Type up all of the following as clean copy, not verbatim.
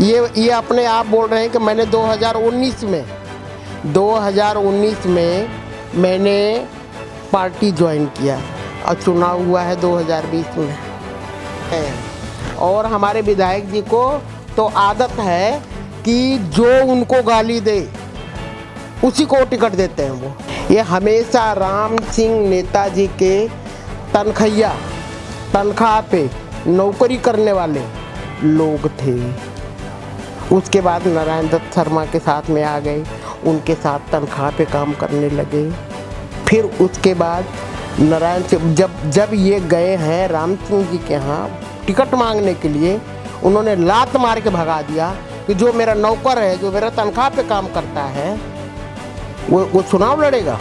ये अपने आप बोल रहे हैं कि मैंने 2019 में मैंने पार्टी ज्वाइन किया और चुनाव हुआ है 2020 में। और हमारे विधायक जी को तो आदत है कि जो उनको गाली दे उसी को टिकट देते हैं वो। ये हमेशा राम सिंह नेताजी के तनख्वाह पे नौकरी करने वाले लोग थे। उसके बाद नारायण दत्त शर्मा के साथ में आ गए, उनके साथ तनख्वाह पे काम करने लगे। फिर उसके बाद नारायण से जब ये गए हैं राम सिंह जी के यहाँ टिकट मांगने के लिए, उन्होंने लात मार के भगा दिया कि जो मेरा नौकर है, जो मेरा तनख्वाह पे काम करता है, वो चुनाव लड़ेगा।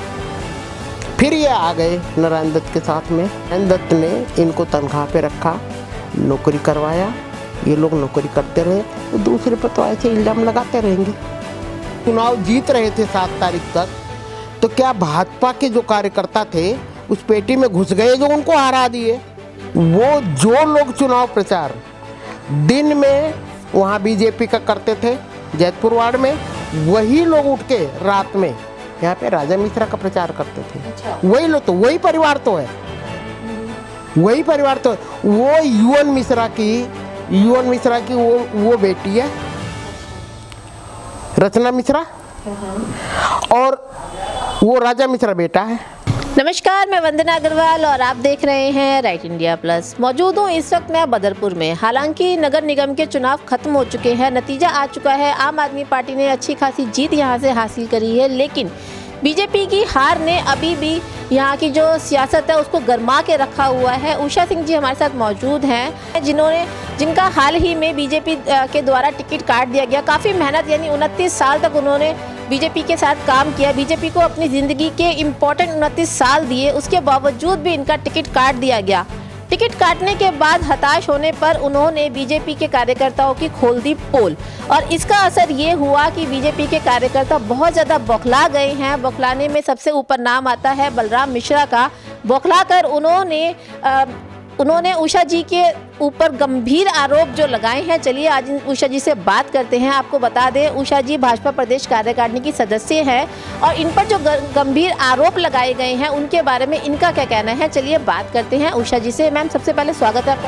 फिर ये आ गए नारायण दत्त के साथ में। नारायण दत्त ने इनको तनख्वाह पे रखा, नौकरी करवाया, ये लोग नौकरी करते रहे, तो दूसरे पर तो ऐसे इल्जाम लगाते रहेंगे। चुनाव जीत रहे थे 7 तारीख तक, तो क्या भाजपा के जो कार्यकर्ता थे उस पेटी में घुस गए जो उनको हरा दिए? वो जो लोग चुनाव प्रचार दिन में वहाँ बीजेपी का करते थे जैतपुर वार्ड में, वही लोग उठ के रात में यहाँ पे राजा मिश्रा का प्रचार करते थे। अच्छा। वही लोग तो वही परिवार तो है, वही परिवार तो है। वो युवन मिश्रा की वो बेटी है रचना मिश्रा, और वो राजा मिश्रा बेटा है। नमस्कार, मैं वंदना अग्रवाल और आप देख रहे हैं राइट इंडिया प्लस। मौजूद हूँ इस वक्त मैं बदरपुर में। हालांकि नगर निगम के चुनाव खत्म हो चुके हैं, नतीजा आ चुका है। आम आदमी पार्टी ने अच्छी खासी जीत यहाँ से हासिल करी है, लेकिन बीजेपी की हार ने अभी भी यहाँ की जो सियासत है उसको गरमा के रखा हुआ है। उषा सिंह जी हमारे साथ मौजूद हैं, जिनका हाल ही में बीजेपी के द्वारा टिकट काट दिया गया। काफ़ी मेहनत, यानी 29 साल तक उन्होंने बीजेपी के साथ काम किया, बीजेपी को अपनी ज़िंदगी के इम्पोर्टेंट 29 साल दिए, उसके बावजूद भी इनका टिकट काट दिया गया। टिकट काटने के बाद हताश होने पर उन्होंने बीजेपी के कार्यकर्ताओं की खोल दी पोल, और इसका असर ये हुआ कि बीजेपी के कार्यकर्ता बहुत ज़्यादा बौखला गए हैं। बौखलाने में सबसे ऊपर नाम आता है बलराम मिश्रा का। बौखला कर उन्होंने उषा जी के ऊपर गंभीर आरोप जो लगाए हैं। चलिए आज उषा जी से बात करते हैं। आपको बता दें, उषा जी भाजपा प्रदेश कार्यकारिणी की सदस्य हैं और इन पर जो गंभीर आरोप लगाए गए हैं उनके बारे में इनका क्या कहना है, चलिए बात करते हैं उषा जी से। मैम, सबसे पहले स्वागत है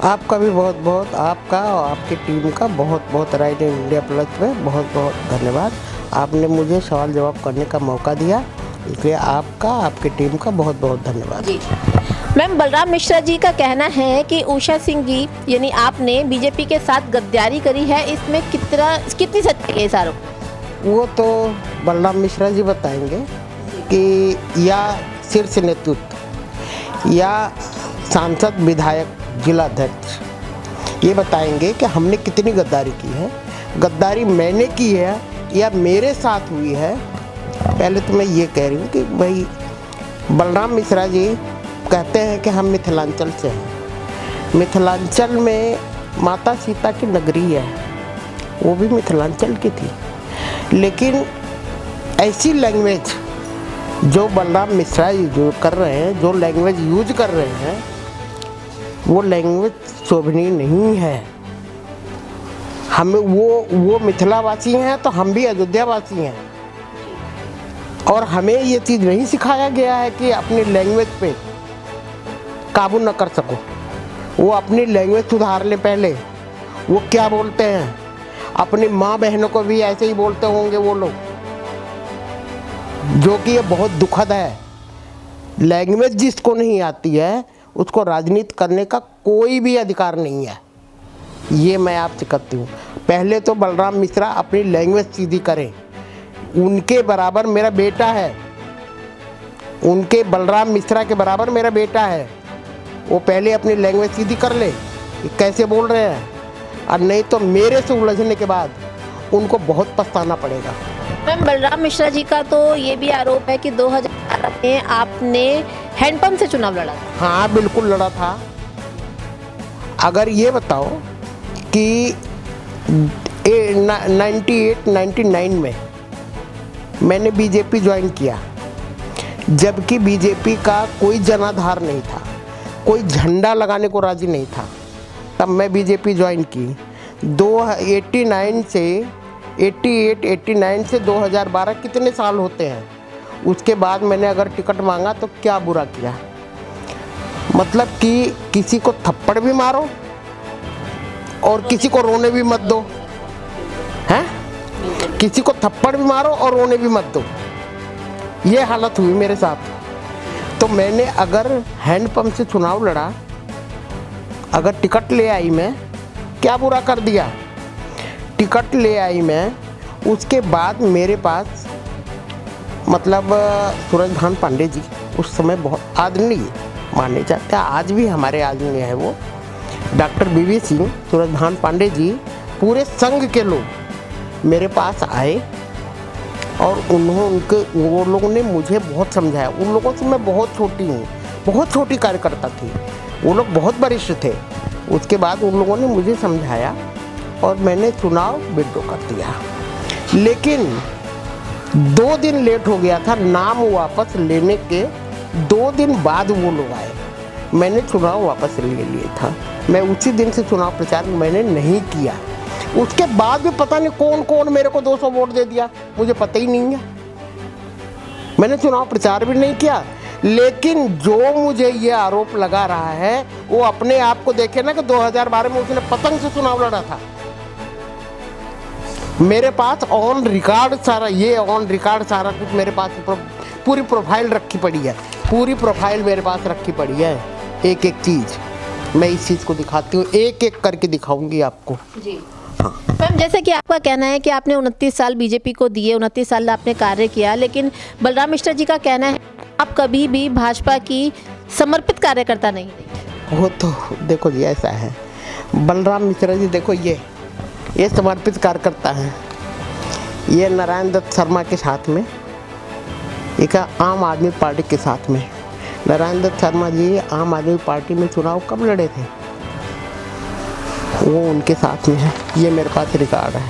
आपका भी बहुत बहुत, आपका और आपकी टीम का बहुत बहुत राइट इंडिया प्लस में बहुत बहुत धन्यवाद। आपने मुझे सवाल जवाब करने का मौका दिया, इसलिए आपका, आपकी टीम का बहुत बहुत धन्यवाद जी। मैम, बलराम मिश्रा जी का कहना है कि उषा सिंह जी यानी आपने बीजेपी के साथ गद्दारी करी है, इसमें कितनी सच्चाई है इस आरोप? वो तो बलराम मिश्रा जी बताएंगे कि या शीर्ष नेतृत्व या सांसद, विधायक, जिलाध्यक्ष ये बताएंगे कि हमने कितनी गद्दारी की है। गद्दारी मैंने की है या मेरे साथ हुई है। पहले तो मैं ये कह रही हूँ कि भाई बलराम मिश्रा जी कहते हैं कि हम मिथिलांचल से हैं। मिथिलांचल में माता सीता की नगरी है, वो भी मिथिलांचल की थी। लेकिन ऐसी लैंग्वेज जो बलराम मिश्रा जी जो कर रहे हैं, जो लैंग्वेज यूज कर रहे हैं, वो लैंग्वेज शोभनीय नहीं है। हमें वो मिथिलावासी हैं तो हम भी अयोध्यावासी हैं, और हमें ये चीज़ नहीं सिखाया गया है कि अपनी लैंग्वेज पे काबू न कर सको। वो अपनी लैंग्वेज सुधार ले पहले। वो क्या बोलते हैं, अपनी माँ बहनों को भी ऐसे ही बोलते होंगे वो लोग, जो कि ये बहुत दुखद है। लैंग्वेज जिसको नहीं आती है उसको राजनीति करने का कोई भी अधिकार नहीं है, ये मैं आपसे कहती हूँ। पहले तो बलराम मिश्रा अपनी लैंग्वेज सीधी करें। उनके बराबर मेरा बेटा है, उनके बलराम मिश्रा के बराबर मेरा बेटा है। वो पहले अपनी लैंग्वेज सीधी कर ले, कैसे बोल रहे हैं, और नहीं तो मेरे से उलझने के बाद उनको बहुत पछताना पड़ेगा। मैम, बलराम मिश्रा जी का तो ये भी आरोप है कि 2018 में आपने हैंडपंप से चुनाव लड़ा था। हाँ, बिल्कुल लड़ा था। अगर ये बताओ कि 98-99 में मैंने बीजेपी ज्वाइन किया, जबकि बीजेपी का कोई जनाधार नहीं था, कोई झंडा लगाने को राजी नहीं था, तब मैं बीजेपी ज्वाइन की। 89 से 88, 89 से 2012 कितने साल होते हैं। उसके बाद मैंने अगर टिकट मांगा तो क्या बुरा किया। मतलब कि किसी को थप्पड़ भी मारो और किसी को रोने भी मत दो, हैं? किसी को थप्पड़ भी मारो और रोने भी मत दो, ये हालत हुई मेरे साथ। तो मैंने अगर हैंडपंप से चुनाव लड़ा, अगर टिकट ले आई मैं, क्या बुरा कर दिया। टिकट ले आई मैं, उसके बाद मेरे पास मतलब सूरजभान पांडे जी उस समय बहुत आदरणीय माने जाते हैं, आज भी हमारे आदरणीय है वो, डॉक्टर बीवी सिंह, सूरजभान पांडे जी, पूरे संघ के लोग मेरे पास आए और वो लोगों ने मुझे बहुत समझाया। उन लोगों से मैं बहुत छोटी हूँ, बहुत छोटी कार्यकर्ता थी, वो लोग बहुत वरिष्ठ थे। उसके बाद उन लोगों ने मुझे समझाया और मैंने चुनाव विड्रॉ कर दिया। लेकिन 2 दिन लेट हो गया था, नाम वापस लेने के 2 दिन बाद वो लोग आए। मैंने चुनाव वापस ले लिया था, मैं उसी दिन से चुनाव प्रचार मैंने नहीं किया। उसके बाद भी पता नहीं कौन कौन मेरे को 200 वोट दे दिया, मुझे पता ही नहीं है। मैंने चुनाव प्रचार भी नहीं किया। लेकिन जो मुझे ये आरोप लगा रहा है वो अपने आप को देखे ना कि 2012 में उसने पतंग से चुनाव लड़ा था। मेरे पास ऑन रिकॉर्ड सारा, ये ऑन रिकॉर्ड सारा कुछ मेरे पास पूरी प्रोफाइल रखी पड़ी है, पूरी प्रोफाइल मेरे पास रखी पड़ी है। एक एक चीज़ मैं इस चीज़ को दिखाती हूँ, एक एक करके दिखाऊंगी आपको जी। मैम, जैसे कि आपका कहना है कि आपने 29 साल बीजेपी को दिए, 29 साल आपने कार्य किया, लेकिन बलराम मिश्रा जी का कहना है आप कभी भी भाजपा की समर्पित कार्यकर्ता नहीं रही। वो तो देखो जी ऐसा है, बलराम मिश्रा जी देखो ये समर्पित कार्यकर्ता हैं। ये नारायण दत्त शर्मा के साथ में, एक आम आदमी पार्टी के साथ में। नारायण दत्त शर्मा जी आम आदमी पार्टी में चुनाव कब लड़े थे, वो उनके साथ में है, ये मेरे पास रिकॉर्ड है,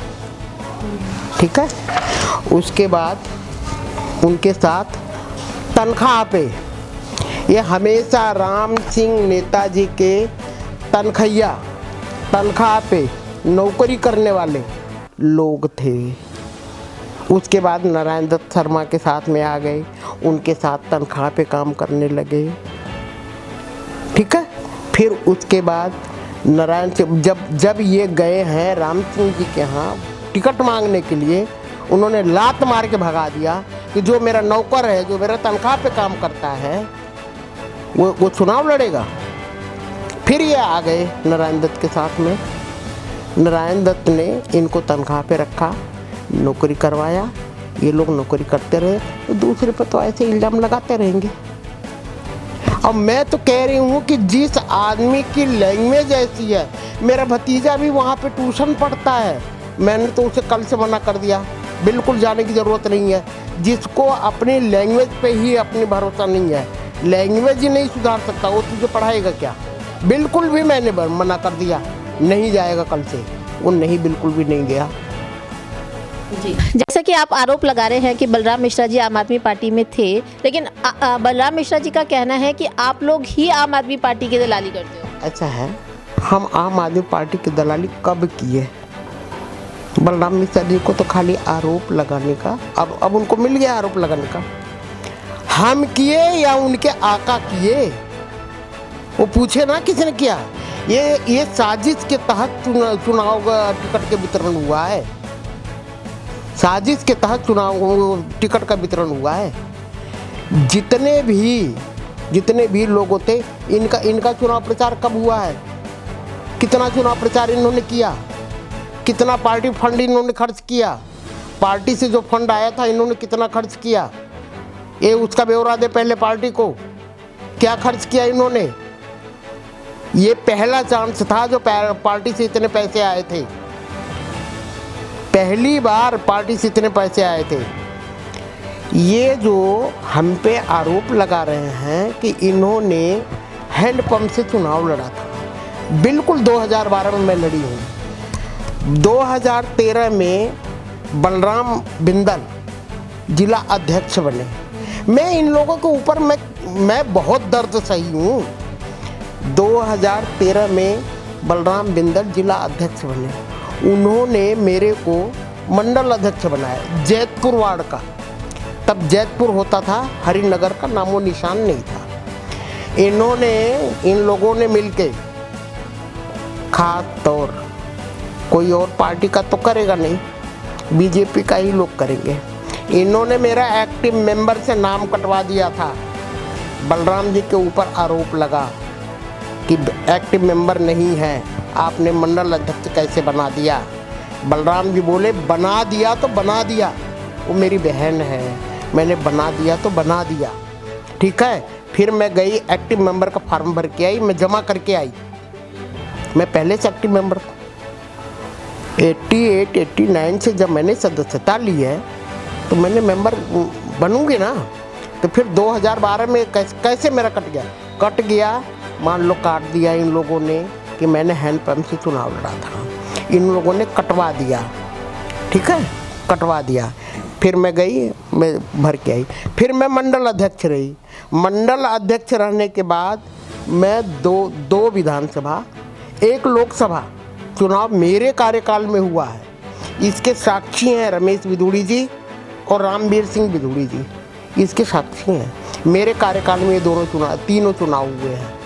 ठीक है। उसके बाद उनके साथ तनख्वाह पे, ये हमेशा राम सिंह नेताजी के तनख्वाह पे नौकरी करने वाले लोग थे। उसके बाद नारायण दत्त शर्मा के साथ में आ गए, उनके साथ तनख्वाह पे काम करने लगे, ठीक है। फिर उसके बाद नारायण से जब ये गए हैं राम सिंह जी के यहाँ टिकट मांगने के लिए, उन्होंने लात मार के भगा दिया कि जो मेरा नौकर है, जो मेरा तनख्वाह पे काम करता है, वो चुनाव लड़ेगा। फिर ये आ गए नारायण दत्त के साथ में, नारायण दत्त ने इनको तनख्वाह पे रखा, नौकरी करवाया, ये लोग नौकरी करते रहे, तो दूसरे पर तो ऐसे इल्ज़ाम लगाते रहेंगे। अब मैं तो कह रही हूँ कि जिस आदमी की लैंग्वेज ऐसी है, मेरा भतीजा भी वहाँ पे ट्यूशन पढ़ता है, मैंने तो उसे कल से मना कर दिया, बिल्कुल जाने की ज़रूरत नहीं है। जिसको अपनी लैंग्वेज पे ही अपनी भरोसा नहीं है, लैंग्वेज ही नहीं सुधार सकता, वो तुझे पढ़ाएगा क्या। बिल्कुल भी मैंने मना कर दिया, नहीं जाएगा कल से, वो नहीं, बिल्कुल भी नहीं गया। जी, जैसे कि आप आरोप लगा रहे हैं कि बलराम मिश्रा जी आम आदमी पार्टी में थे, लेकिन बलराम मिश्रा जी का कहना है कि आप लोग ही आम आदमी पार्टी की दलाली करते हो। अच्छा है, हम आम आदमी पार्टी की दलाली कब किए? बलराम मिश्रा जी को तो खाली आरोप लगाने का, अब उनको मिल गया आरोप लगाने का। हम किए या उनके आका किए, वो पूछे ना किसने किया। ये साजिश के तहत चुनाव का टिकट के वितरण हुआ है, साजिश के तहत चुनाव टिकट का वितरण हुआ है। जितने भी लोग थे, इनका चुनाव प्रचार कब हुआ है, कितना चुनाव प्रचार इन्होंने किया, कितना पार्टी फंड इन्होंने खर्च किया, पार्टी से जो फंड आया था इन्होंने कितना खर्च किया, ये उसका ब्यौरा दे पहले पार्टी को, क्या खर्च किया इन्होंने। ये पहला चांस था जो पार्टी से इतने पैसे आए थे, पहली बार पार्टी से इतने पैसे आए थे। ये जो हम पे आरोप लगा रहे हैं कि इन्होंने हैंडपंप से चुनाव लड़ा था, बिल्कुल 2012 में मैं लड़ी हूँ। 2013 में बलराम बिंदल जिला अध्यक्ष बने। मैं इन लोगों के ऊपर मैं बहुत दर्द सही हूँ। 2013 में बलराम बिंदल जिला अध्यक्ष बने, उन्होंने मेरे को मंडल अध्यक्ष बनाया जैतपुर वार्ड का। तब जैतपुर होता था, हरिनगर का नामो निशान नहीं था। इन लोगों ने मिलके, खास तौर कोई और पार्टी का तो करेगा नहीं, बीजेपी का ही लोग करेंगे। इन्होंने मेरा एक्टिव मेंबर से नाम कटवा दिया था। बलराम जी के ऊपर आरोप लगा कि एक्टिव मेंबर नहीं है, आपने मंडल अध्यक्ष कैसे बना दिया। बलराम जी बोले बना दिया तो बना दिया, वो मेरी बहन है, मैंने बना दिया तो बना दिया, ठीक है। फिर मैं गई, एक्टिव मेंबर का फॉर्म भर के आई, मैं जमा करके आई। मैं पहले से एक्टिव मेंबर 88-89 से जब मैंने सदस्यता ली है तो मैंने मेंबर बनूंगी ना। तो फिर 2012 में कैसे मेरा कट गया, मान लो काट दिया इन लोगों ने कि मैंने हैंडपम्प से चुनाव लड़ा था। इन लोगों ने कटवा दिया, ठीक है, कटवा दिया। फिर मैं गई, मैं भर के आई। फिर मैं मंडल अध्यक्ष रही। मंडल अध्यक्ष रहने के बाद मैं दो विधानसभा, एक लोकसभा चुनाव मेरे कार्यकाल में हुआ है। इसके साक्षी हैं रमेश बिधूड़ी जी और रामवीर सिंह बिधूड़ी जी, इसके साक्षी हैं। मेरे कार्यकाल में ये तीनों चुनाव हुए हैं।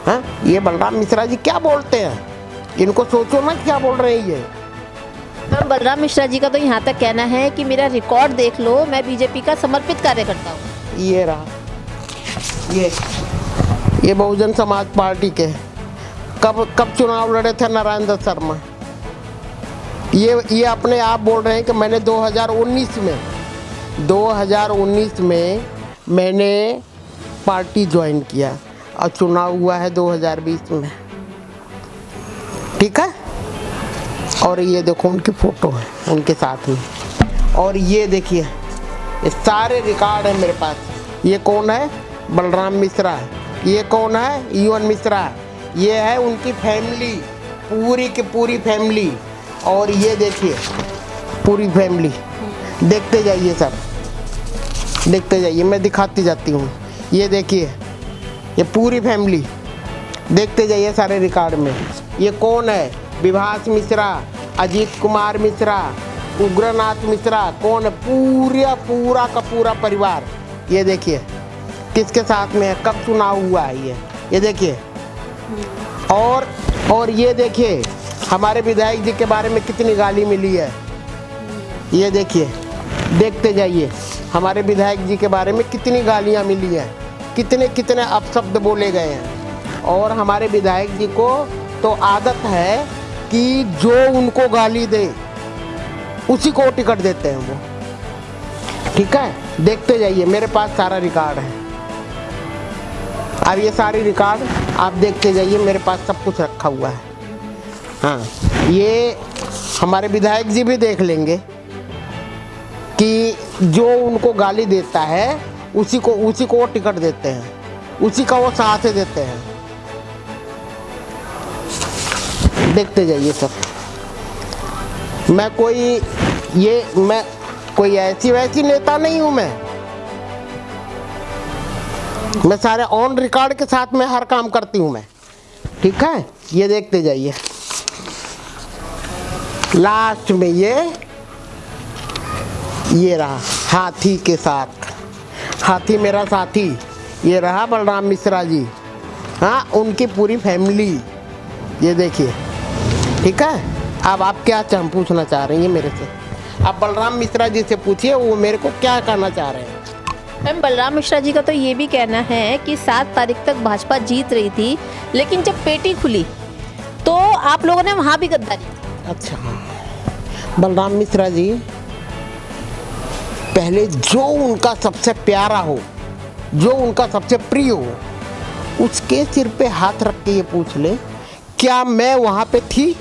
हाँ, ये बलराम मिश्रा जी क्या बोलते हैं, इनको सोचो ना क्या बोल रहे हैं ये। मैम, बलराम मिश्रा जी का तो यहाँ तक कहना है कि मेरा रिकॉर्ड देख लो, मैं बीजेपी का समर्पित कार्यकर्ता हूँ। ये रहा, ये बहुजन समाज पार्टी के कब चुनाव लड़े थे नारायण दत्त शर्मा। ये अपने आप बोल रहे हैं कि मैंने 2019 में मैंने पार्टी ज्वाइन किया और चुनाव हुआ है 2020 में, ठीक है। और ये देखो उनकी फ़ोटो है उनके साथ में, और ये देखिए ये सारे रिकॉर्ड हैं मेरे पास। ये कौन है, बलराम मिश्रा। ये कौन है, यूएन मिश्रा। ये है उनकी फैमिली, पूरी की पूरी फैमिली। और ये देखिए पूरी फैमिली, देखते जाइए सब, देखते जाइए, मैं दिखाती जाती हूँ। ये देखिए ये पूरी फैमिली, देखते जाइए सारे रिकॉर्ड में। ये कौन है, विभास मिश्रा, अजीत कुमार मिश्रा, उग्रनाथ मिश्रा, कौन है, पूरा का पूरा परिवार। ये देखिए किसके साथ में है, कब चुनाव हुआ है ये देखिए। और ये देखिए हमारे विधायक जी के बारे में कितनी गाली मिली है। ये देखिए, देखते जाइए हमारे विधायक जी के बारे में कितनी गालियाँ मिली हैं, कितने अपशब्द बोले गए हैं। और हमारे विधायक जी को तो आदत है कि जो उनको गाली दे उसी को टिकट देते हैं वो, ठीक है। देखते जाइए, मेरे पास सारा रिकॉर्ड है। अब ये सारी रिकॉर्ड आप देखते जाइए, मेरे पास सब कुछ रखा हुआ है। हाँ, ये हमारे विधायक जी भी देख लेंगे कि जो उनको गाली देता है उसी को वो टिकट देते हैं, उसी का वो साथ देते हैं। देखते जाइए सब। मैं कोई ऐसी वैसी नेता नहीं हूँ। मैं सारे ऑन रिकॉर्ड के साथ में हर काम करती हूँ मैं, ठीक है। ये देखते जाइए, लास्ट में ये रहा हाथी के साथ, हाथी मेरा साथी। ये रहा बलराम मिश्रा जी, हाँ, उनकी पूरी फैमिली। ये देखिए, ठीक है। अब आप क्या पूछना चाह रही हैं मेरे से, आप बलराम मिश्रा जी से पूछिए, वो मेरे को क्या कहना चाह रहे हैं। मैम, बलराम मिश्रा जी का तो ये भी कहना है कि 7 तारीख तक भाजपा जीत रही थी, लेकिन जब पेटी खुली तो आप लोगों ने वहाँ भी गद्दारी। अच्छा, बलराम मिश्रा जी पहले जो उनका सबसे प्यारा हो, जो उनका सबसे प्रिय हो, उसके सिर पे हाथ रख के ये पूछ ले, क्या मैं वहाँ पे थी?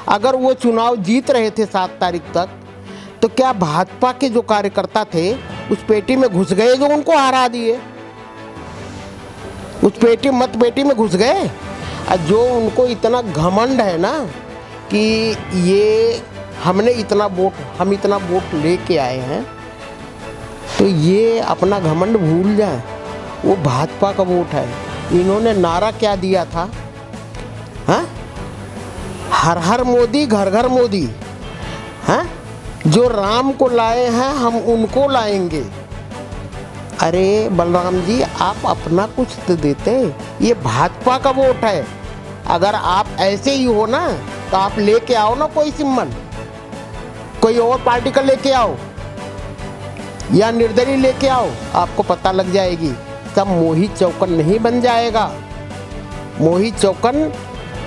अगर वो चुनाव जीत रहे थे 7 तारीख तक, तो क्या भाजपा के जो कार्यकर्ता थे उस पेटी में घुस गए जो उनको हरा दिए? उस मत पेटी में घुस गए। और जो उनको इतना घमंड है ना कि ये हम इतना वोट लेके आए हैं, तो ये अपना घमंड भूल जाए। वो भाजपा का वोट है। इन्होंने नारा क्या दिया था, हाँ, हर हर मोदी घर घर मोदी हैं, जो राम को लाए हैं हम उनको लाएंगे। अरे बलराम जी, आप अपना कुछ तो देते, ये भाजपा का वोट है। अगर आप ऐसे ही हो ना तो आप लेके आओ ना कोई सिम्बल, कोई और पार्टी का लेके आओ या निर्दलीय लेके आओ, आपको पता लग जाएगी। सब मोहित चौकन नहीं बन जाएगा। मोहित चौकन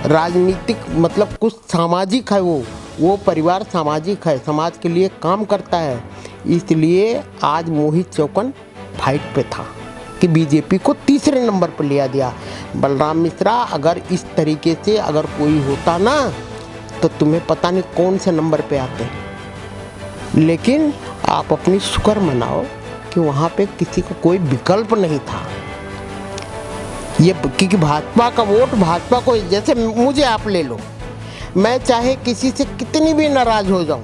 राजनीतिक मतलब कुछ सामाजिक है, वो परिवार सामाजिक है, समाज के लिए काम करता है। इसलिए आज मोहित चौकन फाइट पे था कि बीजेपी को तीसरे नंबर पर लिया दिया। बलराम मिश्रा, अगर इस तरीके से अगर कोई होता ना तो तुम्हें पता नहीं कौन से नंबर पे आते। लेकिन आप अपनी शुक्र मनाओ कि वहाँ पे किसी को कोई विकल्प नहीं था। ये क्योंकि भाजपा का वोट भाजपा को, जैसे मुझे आप ले लो, मैं चाहे किसी से कितनी भी नाराज हो जाऊं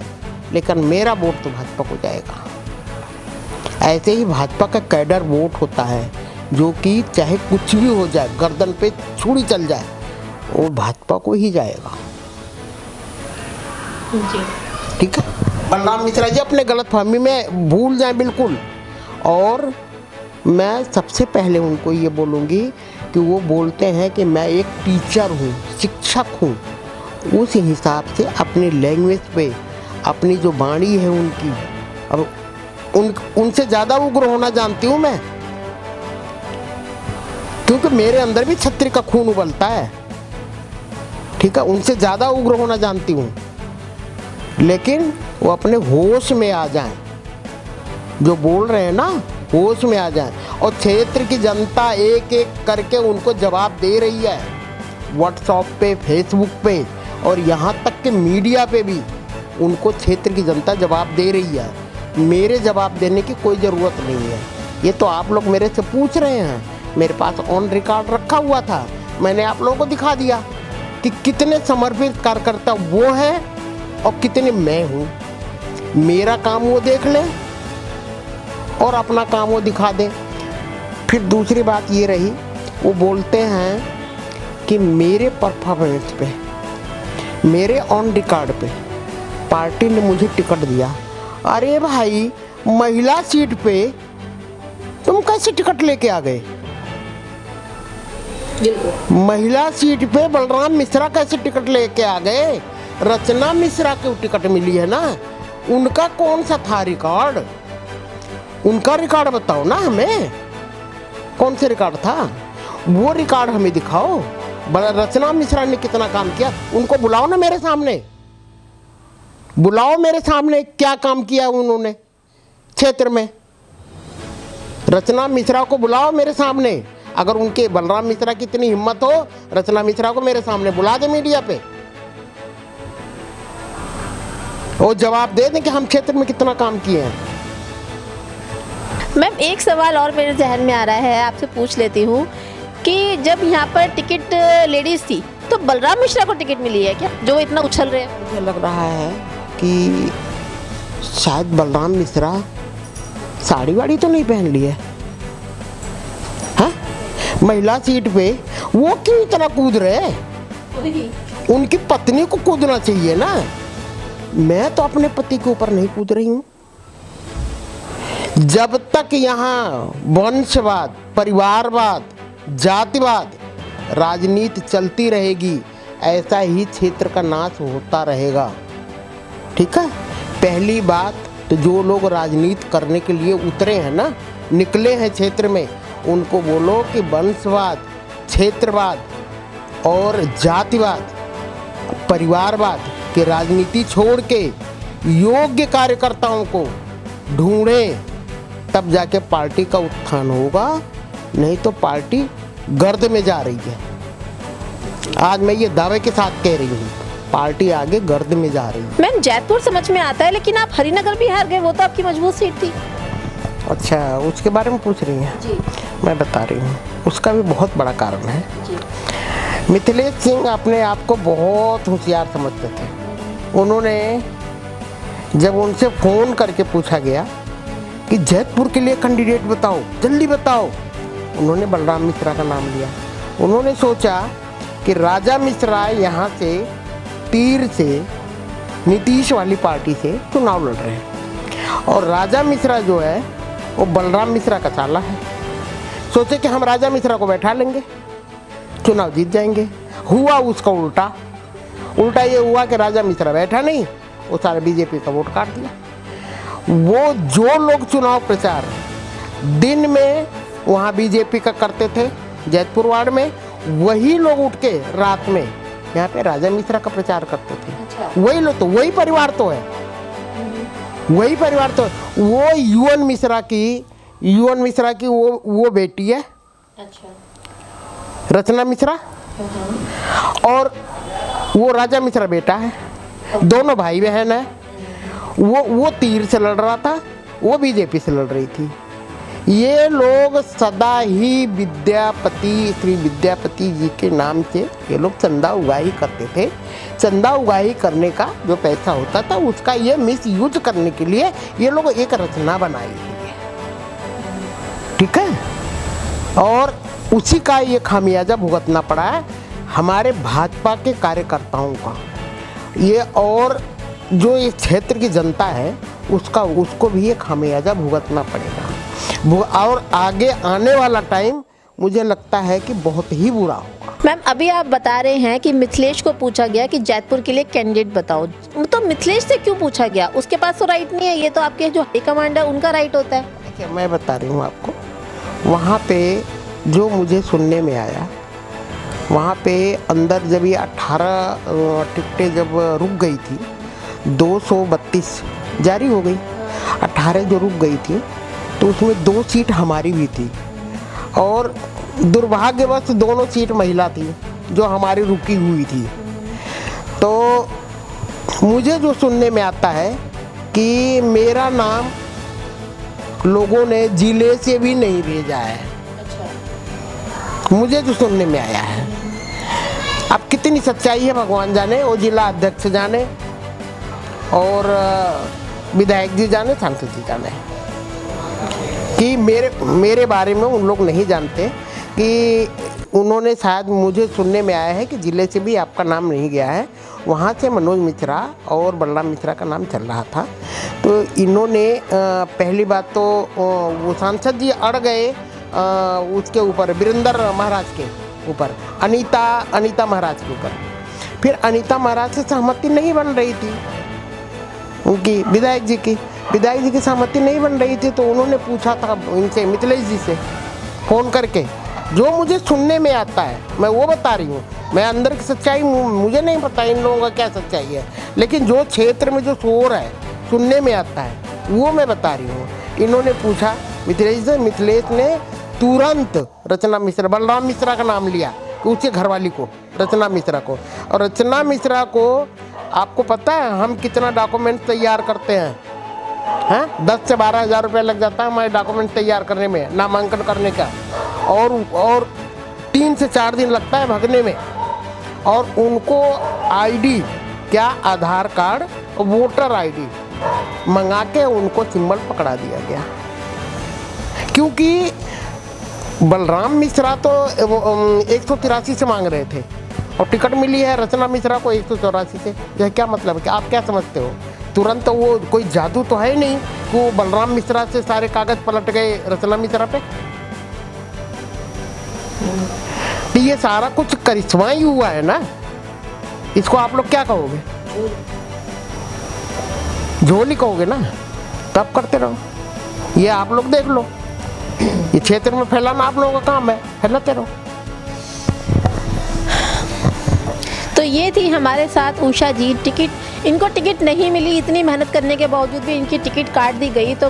लेकिन मेरा वोट तो भाजपा को जाएगा। ऐसे ही भाजपा का कैडर वोट होता है जो कि चाहे कुछ भी हो जाए, गर्दन पे छुरी चल जाए, वो भाजपा को ही जाएगा। ठीक है, बलराम मिश्रा जी अपने गलतफहमी में भूल जाए बिल्कुल। और मैं सबसे पहले उनको ये बोलूँगी कि वो बोलते हैं कि मैं एक टीचर हूँ, शिक्षक हूँ, उस हिसाब से अपनी लैंग्वेज पे अपनी जो वाणी है उनकी, अब उनसे ज़्यादा उग्र होना जानती हूँ मैं, क्योंकि मेरे अंदर भी क्षत्रिय का खून उबलता है। ठीक है, उनसे ज़्यादा उग्र होना जानती हूँ, लेकिन वो अपने होश में आ जाएं, जो बोल रहे हैं ना होश में आ जाएं। और क्षेत्र की जनता एक एक करके उनको जवाब दे रही है, व्हाट्सएप पे, फेसबुक पे और यहाँ तक कि मीडिया पे भी उनको क्षेत्र की जनता जवाब दे रही है। मेरे जवाब देने की कोई ज़रूरत नहीं है। ये तो आप लोग मेरे से पूछ रहे हैं, मेरे पास ऑन रिकॉर्ड रखा हुआ था, मैंने आप लोगों को दिखा दिया कि कितने समर्पित कार्यकर्ता वो है और कितने मैं हूँ। मेरा काम वो देख ले और अपना काम वो दिखा दे। फिर दूसरी बात ये रही, वो बोलते हैं कि मेरे परफॉर्मेंस पे, मेरे ऑन रिकॉर्ड पे पार्टी ने मुझे टिकट दिया। अरे भाई, महिला सीट पे तुम कैसे टिकट लेके आ गए? महिला सीट पे बलराम मिश्रा कैसे टिकट लेके आ गए? रचना मिश्रा को टिकट मिली है ना, उनका कौन सा था रिकॉर्ड? उनका रिकॉर्ड बताओ ना हमें, कौन से रिकॉर्ड था वो रिकॉर्ड हमें दिखाओ। रचना मिश्रा ने कितना काम किया, उनको बुलाओ ना मेरे सामने, बुलाओ मेरे सामने, क्या काम किया उन्होंने क्षेत्र में। रचना मिश्रा को बुलाओ मेरे सामने। अगर उनके बलराम मिश्रा की इतनी हिम्मत हो, रचना मिश्रा को मेरे सामने बुला दे मीडिया पे, वो जवाब दे दें कि हम क्षेत्र में कितना काम किए हैं। मैम, एक सवाल और मेरे जहन में आ रहा है, आपसे पूछ लेती हूँ कि जब यहाँ पर टिकट लेडीज थी तो बलराम मिश्रा को टिकट मिली है क्या, जो इतना उछल रहे हैं? मुझे लग रहा है कि शायद बलराम मिश्रा साड़ी वाड़ी तो नहीं पहन ली है। हाँ, महिला सीट पे वो क्यों इतना कूद रहे? उनकी पत्नी को कूदना चाहिए ना, मैं तो अपने पति के ऊपर नहीं कूद रही हूँ। जब तक यहाँ वंशवाद, परिवारवाद, जातिवाद, राजनीति चलती रहेगी, ऐसा ही क्षेत्र का नाश होता रहेगा। ठीक है, पहली बात तो जो लोग राजनीति करने के लिए उतरे हैं ना, निकले हैं क्षेत्र में, उनको बोलो कि वंशवाद, क्षेत्रवाद और जातिवाद, परिवारवाद की राजनीति छोड़ के योग्य कार्यकर्ताओं को ढूंढें, तब जाके पार्टी का उत्थान होगा। नहीं तो पार्टी गर्द में जा रही है। आज मैं ये दावे के साथ कह रही हूँ, पार्टी आगे गर्द में जा रही है। मैम, जयपुर समझ में आता है, लेकिन आप हरिनगर भी हार गए, वो तो आपकी मजबूत सीट थी। अच्छा, उसके बारे में पूछ रही हैं जी? मैं बता रही हूँ, उसका भी बहुत बड़ा कारण है जी। मिथिलेश सिंह अपने आप को बहुत होशियार समझते थे। उन्होंने जब उनसे फ़ोन करके पूछा गया कि जयपुर के लिए कैंडिडेट बताओ, जल्दी बताओ, उन्होंने बलराम मिश्रा का नाम लिया। उन्होंने सोचा कि राजा मिश्रा यहाँ से तीर से नीतीश वाली पार्टी से चुनाव लड़ रहे हैं। और राजा मिश्रा जो है वो बलराम मिश्रा का साला है। सोचे कि हम राजा मिश्रा को बैठा लेंगे, चुनाव जीत जाएंगे। हुआ उसका उल्टा। उल्टा ये हुआ कि राजा मिश्रा बैठा नहीं, वो सारे बीजेपी का वोट काट दिया। वो जो लोग चुनाव प्रचार दिन में वहाँ बीजेपी का करते थे जैतपुर वार्ड में, वही लोग उठ के रात में यहाँ पे राजा मिश्रा का प्रचार करते थे। अच्छा। वही लोग तो वही परिवार तो है, वही परिवार तो है। वो युवन मिश्रा की वो बेटी है। अच्छा। रचना मिश्रा और वो राजा मिश्रा बेटा है। दोनों भाई बहन है। वो तीर से लड़ रहा था, वो बीजेपी से लड़ रही थी। ये लोग सदा ही श्री विद्यापति जी के नाम से ये लोग चंदा उगाही करते थे। चंदा उगाही करने का जो पैसा होता था उसका ये मिस यूज करने के लिए ये लोग एक रचना बनाई है, ठीक है। और उसी का ये खामियाजा भुगतना पड़ा है हमारे भाजपा के कार्यकर्ताओं का। ये और जो इस क्षेत्र की जनता है उसको भी ये खामियाजा भुगतना पड़ेगा। और आगे आने वाला टाइम मुझे लगता है कि बहुत ही बुरा होगा। मैम, अभी आप बता रहे हैं कि मिथिलेश को पूछा गया कि जैतपुर के लिए कैंडिडेट बताओ, तो मिथिलेश से क्यों पूछा गया? उसके पास तो राइट नहीं है, ये तो आपके जो हाईकमांड है उनका राइट होता है। देखिए, मैं बता रही हूँ आपको, वहाँ पे जो मुझे सुनने में आया, वहाँ पे अंदर जब ये 18 टिकटें जब रुक गई थी, 232 जारी हो गई, 18 जो रुक गई थी तो उसमें 2 सीट हमारी भी थी। और दुर्भाग्यवश दोनों सीट महिला थी जो हमारी रुकी हुई थी। तो मुझे जो सुनने में आता है कि मेरा नाम लोगों ने जिले से भी नहीं भेजा है। मुझे जो सुनने में आया है, अब कितनी सच्चाई है भगवान जाने, वो जिला अध्यक्ष जाने और विधायक जी जाने, सांसद जी जाने, कि मेरे बारे में उन लोग नहीं जानते कि उन्होंने शायद, मुझे सुनने में आया है कि जिले से भी आपका नाम नहीं गया है, वहाँ से मनोज मिश्रा और बलराम मिश्रा का नाम चल रहा था। तो इन्होंने पहली बात तो वो सांसद जी अड़ गए उसके ऊपर, वीरेंद्र महाराज के ऊपर, अनीता महाराज के ऊपर। फिर अनीता महाराज से सहमति नहीं बन रही थी उनकी, विधायक जी की सहमति नहीं बन रही थी। तो उन्होंने पूछा था इनसे, मिथिलेश जी से फ़ोन करके। जो मुझे सुनने में आता है मैं वो बता रही हूँ, मैं अंदर की सच्चाई मुझे नहीं पता इन लोगों का क्या सच्चाई है, लेकिन जो क्षेत्र में जो शोर है सुनने में आता है वो मैं बता रही हूँ। इन्होंने पूछा मिथिलेश से, मिथिलेश ने तुरंत रचना मिश्रा, बलराम मिश्रा का नाम लिया कि उसके घरवाली को, रचना मिश्रा को। और रचना मिश्रा को आपको पता है हम कितना डॉक्यूमेंट तैयार करते हैं? 10 से 12 हज़ार रुपये लग जाता है हमारे डॉक्यूमेंट तैयार करने में, नामांकन करने का, और 3 से 4 दिन लगता है भगने में। और उनको आईडी, क्या आधार कार्ड, वोटर आईडी मंगा के उनको सिंबल पकड़ा दिया गया। क्योंकि बलराम मिश्रा तो 183 से मांग रहे थे और टिकट मिली है रचना मिश्रा को 184 से। यह क्या मतलब है कि आप क्या समझते हो? तुरंत तो वो कोई जादू तो है नहीं कि वो बलराम मिश्रा से सारे कागज पलट गए रचना मिश्रा पे। तो ये सारा कुछ करिश्मा ही हुआ है ना, इसको आप लोग क्या कहोगे? झोली कहोगे ना, तब करते रहो। ये आप लोग देख लो, ये क्षेत्र में फैलाना आप लोगों का काम है, फैलाते रहो। तो ये थी हमारे साथ उषा जी। इनको टिकट नहीं मिली, इतनी मेहनत करने के बावजूद भी इनकी टिकट काट दी गई। तो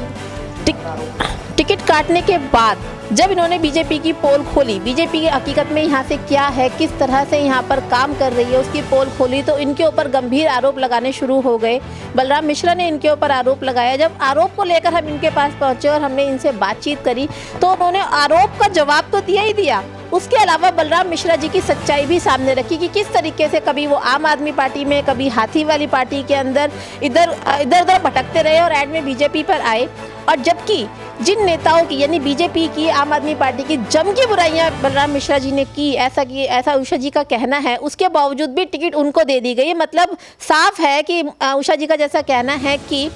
टिकट काटने के बाद जब इन्होंने बीजेपी की पोल खोली, बीजेपी की हकीकत में यहाँ से क्या है, किस तरह से यहाँ पर काम कर रही है, उसकी पोल खोली, तो इनके ऊपर गंभीर आरोप लगाने शुरू हो गए। बलराम मिश्रा ने इनके ऊपर आरोप लगाया। जब आरोप को लेकर हम इनके पास पहुंचे और हमने इनसे बातचीत करी तो उन्होंने आरोप का जवाब तो दिया ही दिया, उसके अलावा बलराम मिश्रा जी की सच्चाई भी सामने रखी कि किस तरीके से कभी वो आम आदमी पार्टी में, कभी हाथी वाली पार्टी के अंदर इधर उधर भटकते रहे और एंड में बीजेपी पर आए। और जबकि जिन नेताओं की, यानी बीजेपी की, आम आदमी पार्टी की जम की बुराइयां बलराम मिश्रा जी ने की, ऐसा उषा जी का कहना है, उसके बावजूद भी टिकट उनको दे दी गई। मतलब साफ है कि उषा जी का जैसा कहना है कि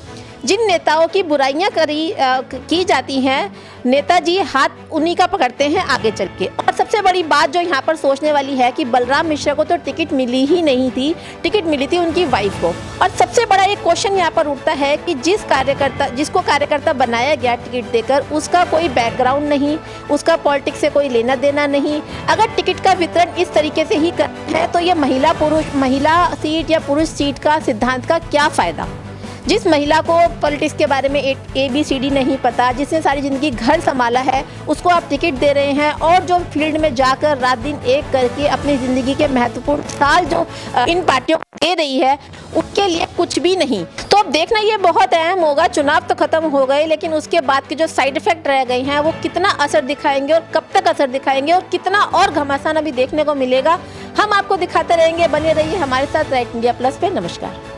जिन नेताओं की बुराइयां की जाती हैं, नेताजी हाथ उन्हीं का पकड़ते हैं आगे चल के। और सबसे बड़ी बात जो यहाँ पर सोचने वाली है कि बलराम मिश्रा को तो टिकट मिली ही नहीं थी, टिकट मिली थी उनकी वाइफ को। और सबसे बड़ा एक क्वेश्चन यहाँ पर उठता है कि जिसको कार्यकर्ता बनाया गया टिकट देकर, उसका कोई बैकग्राउंड नहीं, उसका पॉलिटिक्स से कोई लेना देना नहीं। अगर टिकट का वितरण इस तरीके से ही करना है तो ये महिला सीट या पुरुष सीट का सिद्धांत का क्या फायदा। जिस महिला को पॉलिटिक्स के बारे में ABCD नहीं पता, जिसने सारी ज़िंदगी घर संभाला है, उसको आप टिकट दे रहे हैं, और जो फील्ड में जाकर रात दिन एक करके अपनी ज़िंदगी के महत्वपूर्ण साल जो इन पार्टियों को दे रही है, उनके लिए कुछ भी नहीं। तो अब देखना ये बहुत अहम होगा। चुनाव तो खत्म हो गए, लेकिन उसके बाद के जो साइड इफेक्ट रह गए हैं वो कितना असर दिखाएंगे और कब तक असर दिखाएंगे और कितना और घमासान अभी देखने को मिलेगा, हम आपको दिखाते रहेंगे। बने रहिए हमारे साथ राइट इंडिया प्लस पे। नमस्कार।